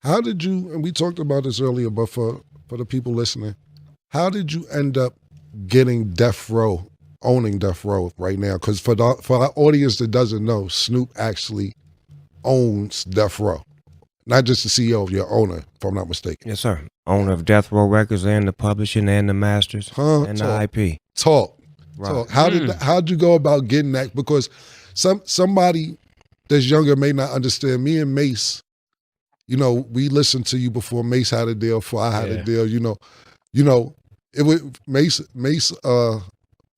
How did you, and we talked about this earlier, but for the people listening, how did you end up getting Death Row, owning Death Row right now? Because for our audience that doesn't know, Snoop actually owns Death Row. Not just the CEO of your owner, if I'm not mistaken. Yes, sir. Owner of Death Row Records and the publishing and the masters and the IP. Talk. Right. How'd you go about getting that? Because somebody that's younger may not understand. Me and Mace, you know, we listened to you before Mace had a deal, before I had a deal. You know, it was Mace.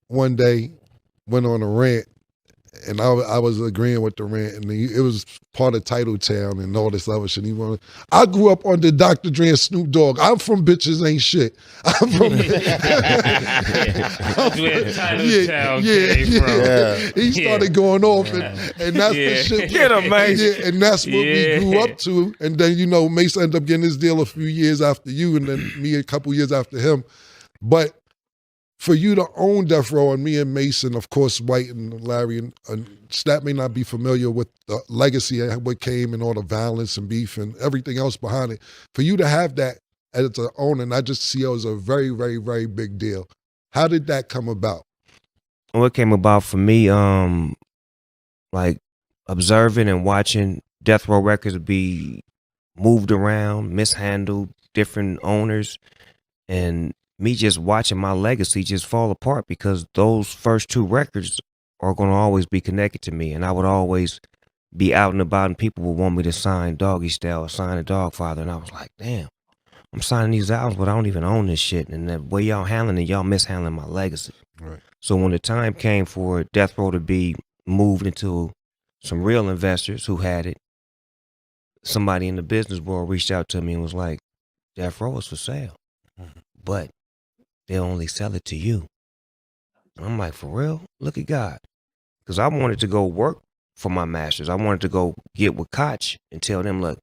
One day went on a rant, and I was agreeing with the rant, and it was part of Title Town and all this other shit. I grew up under Dr. Dre and Snoop Dogg. I'm from Bitches Ain't Shit. I'm from where Title Town came from. He started going off, and that's the shit. Get him, man. And that's what we grew up to. And then, you know, Mace ended up getting his deal a few years after you, and then me a couple years after him. But for you to own Death Row, and me and Mason, of course, White and Larry, and Snap may not be familiar with the legacy of what came and all the violence and beef and everything else behind it. For you to have that as an owner, not just CEO, is a very, very, very big deal. How did that come about? Well, it came about for me, like observing and watching Death Row Records be moved around, mishandled, different owners, and me just watching my legacy just fall apart, because those first two records are going to always be connected to me. And I would always be out and about, and people would want me to sign Doggy Style or sign a Dogfather. And I was like, damn, I'm signing these albums, but I don't even own this shit. And the way y'all handling it, y'all mishandling my legacy. Right. So when the time came for Death Row to be moved into some real investors who had it, somebody in the business world reached out to me and was like, Death Row is for sale, but they'll only sell it to you. And I'm like, for real? Look at God. Because I wanted to go work for my masters. I wanted to go get with Koch and tell them, look,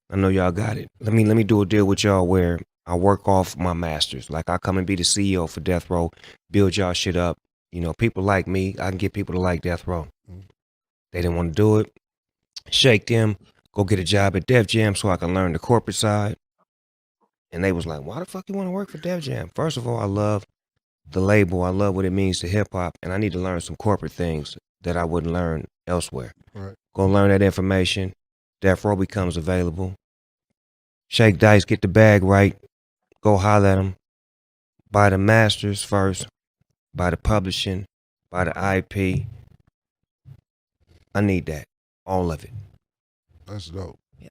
I know y'all got it. Let me do a deal with y'all where I work off my masters. Like, I come and be the CEO for Death Row, build y'all shit up. You know, people like me, I can get people to like Death Row. They didn't want to do it. Shake them, go get a job at Def Jam so I can learn the corporate side. And they was like, why the fuck you want to work for Def Jam? First of all, I love the label. I love what it means to hip hop. And I need to learn some corporate things that I wouldn't learn elsewhere. Right. Go learn that information. Death Row becomes available. Shake dice, get the bag right. Go holler at them. Buy the masters first. Buy the publishing. Buy the IP. I need that. All of it. That's dope.